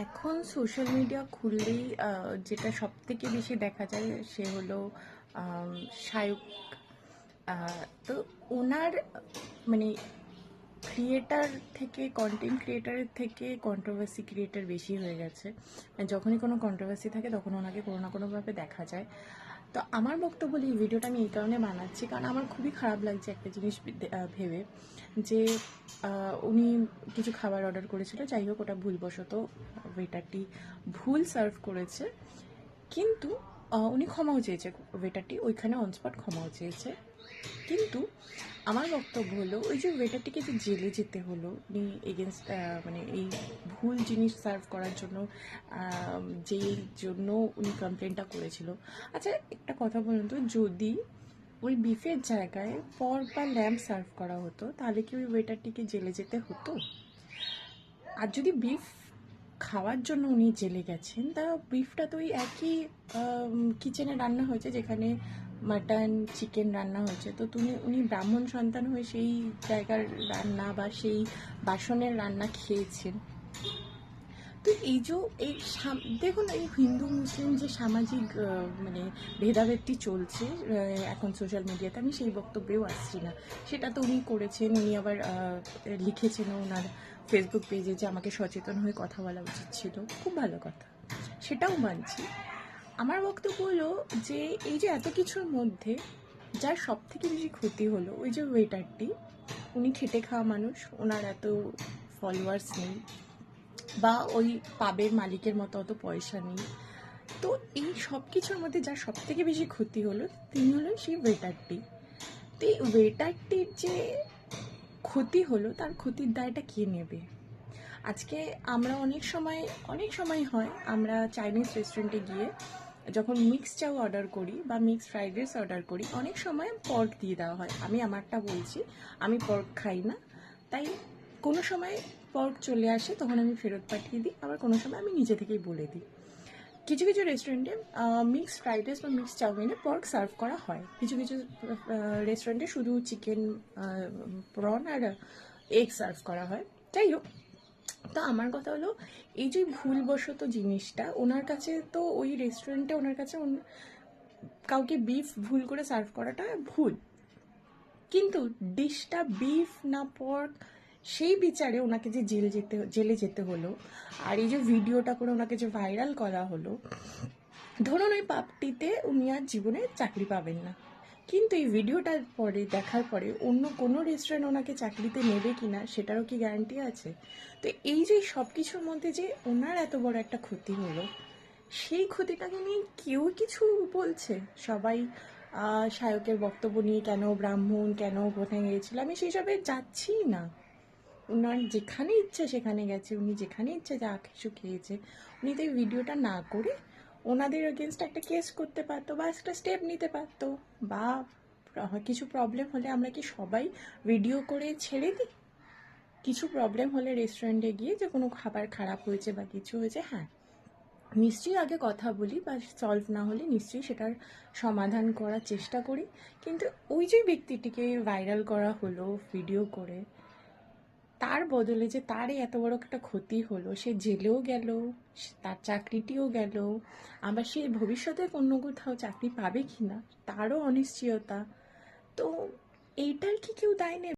এখন social media খুললেই যেটা সবথেকে বেশি দেখা যায় সে হলো শায়ক। তো ওনার মানে ক্রিয়েটার থেকে কন্টেন্ট ক্রিয়েটারের থেকে কন্ট্রোভার্সি ক্রিয়েটার বেশি হয়ে গেছে। যখনই কোনো কন্ট্রোভার্সি থাকে তখন ওনাকে কোনো না কোনোভাবে দেখা যায়। তো আমার বক্তব্য এই ভিডিওটা আমি এই কারণে বানাচ্ছি, কারণ আমার খুবই খারাপ লাগছে একটা জিনিস ভেবে যে উনি কিছু খাবার অর্ডার করেছিল, যাই হোক ওটা ভুলবশত ওয়েটারটি ভুল সার্ভ করেছে, কিন্তু উনি ক্ষমাও চেয়েছে, ওয়েটারটি ওইখানে অনস্পট ক্ষমাও চেয়েছে। কিন্তু আমার বক্তব্য হলো ওই যে ওয়েটারটিকে যে জেলে যেতে হলো উনি এগেনস্ট মানে এই ভুল জিনিস সার্ভ করার জন্য, যেই জন্য উনি কমপ্লেনটা করেছিল। আচ্ছা একটা কথা বলুন তো, যদি ওই বিফের জায়গায় পর্ক বা ল্যাম্প সার্ভ করা হতো তাহলে কি ওই ওয়েটারটিকে জেলে যেতে হতো? আর যদি বিফ খাওয়ার জন্য উনি জেলে গেছেন, তা বিফটা তো ওই একই কিচেনে রান্না হয়েছে যেখানে মাটন চিকেন রান্না হয়েছে। তো উনি ব্রাহ্মণ সন্তান হয়ে সেই জায়গার রান্না বা সেই বাসনের রান্না খেয়েছেন। তো এই যে এই দেখুন, এই হিন্দু মুসলিম যে সামাজিক মানে ভেদাভেদটি চলছে এখন সোশ্যাল মিডিয়াতে, আমি সেই বক্তব্যেও আসছি না। সেটা তো উনি করেছেন, উনি আবার লিখেছেন ওনার ফেসবুক পেজে যে আমাকে সচেতন হয়ে কথা বলা উচিত ছিল, খুব ভালো কথা, সেটাও মানছি। আমার বক্তব্য হলো যে এই যে এত কিছুর মধ্যে যার সব থেকে বেশি ক্ষতি হলো ওই যে ওয়েটারটি, উনি খেটে খাওয়া মানুষ, ওনার এত ফলোয়ার্স নেই বা ওই পাবের মালিকের মতো অত পয়সা নেই। তো এই সব কিছুর মধ্যে যার সব থেকে বেশি ক্ষতি হলো তিনি হলেন সেই ওয়েটারটি। তো এই ওয়েটারটির যে ক্ষতি হলো তার ক্ষতির দায়টা কে নেবে? আজকে আমরা অনেক সময় হয় আমরা চাইনিজ রেস্টুরেন্টে গিয়ে যখন মিক্স চাও অর্ডার করি বা মিক্স ফ্রাইড রাইস অর্ডার করি, অনেক সময় পর্ক দিয়ে দেওয়া হয়। আমি আমারটা বলছি, আমি পর্ক খাই না, তাই কোনো সময় পর্ক চলে আসে তখন আমি ফেরত পাঠিয়ে দিই, আবার কোনো সময় আমি নিজে থেকেই বলে দিই। কিছু কিছু রেস্টুরেন্টে মিক্স ফ্রাইড রাইস বা মিক্স চাউমিনে পর্ক সার্ভ করা হয়, কিছু কিছু রেস্টুরেন্টে শুধু চিকেন, প্রন আর এগ সার্ভ করা হয়। যাই হোক, তো আমার কথা হলো এই যে ভুলবশত জিনিসটা ওনার কাছে, তো ওই রেস্টুরেন্টে ওনার কাছে কাউকে বিফ ভুল করে সার্ভ করাটা ভুল, কিন্তু ডিশটা বিফ না পর্ক সেই বিচারে ওনাকে যে জেলে যেতে হলো, আর এই যে ভিডিওটা করে ওনাকে যে ভাইরাল করা হলো, ধরুন ওই পাপটিতে উনি আর জীবনে চাকরি পাবেন না, কিন্তু এই ভিডিওটার পরে দেখার পরে অন্য কোনো রেস্টুরেন্ট ওনাকে চাকরিতে নেবে কিনা সেটারও কি গ্যারান্টি আছে? তো এই যে সব কিছুর মধ্যে যে ওনার এত বড় একটা ক্ষতি হলো, সেই ক্ষতিটাকে নিয়ে কেউ কিছু বলছে? সবাই শায়কের বক্তব্য নিয়ে, কেন ব্রাহ্মণ, কেন কোথায় গিয়েছিল, আমি সেই সবে যাচ্ছি না। ওনার যেখানে ইচ্ছে সেখানে গেছে, উনি যেখানে ইচ্ছে যা কিছু খেয়েছে, উনি তো এই ভিডিওটা না করে ওনাদের এগেনস্ট একটা কেস করতে পারতো বা একটা স্টেপ নিতে পারতো। বা কিছু প্রবলেম হলে আমরা কি সবাই ভিডিও করে ছেড়ে দিই? কিছু প্রবলেম হলে রেস্টুরেন্টে গিয়ে যে কোনো খাবার খারাপ হয়েছে বা কিছু হয়েছে, হ্যাঁ নিশ্চয়ই আগে কথা বলি, বা সলভ না হলে নিশ্চয়ই সেটার সমাধান করার চেষ্টা করি। কিন্তু ওই যে ব্যক্তিটিকে ভাইরাল করা হলো ভিডিও করে, তার বদলে যে তার এত বড় একটা ক্ষতি হলো, সে জেলেও গেল, তার চাকরিটিও গেল, আবার সে ভবিষ্যতে অন্য কোথাও চাকরি পাবে কিনা তারও অনিশ্চয়তা। তো এইটার কি কেউ দায় নেবে?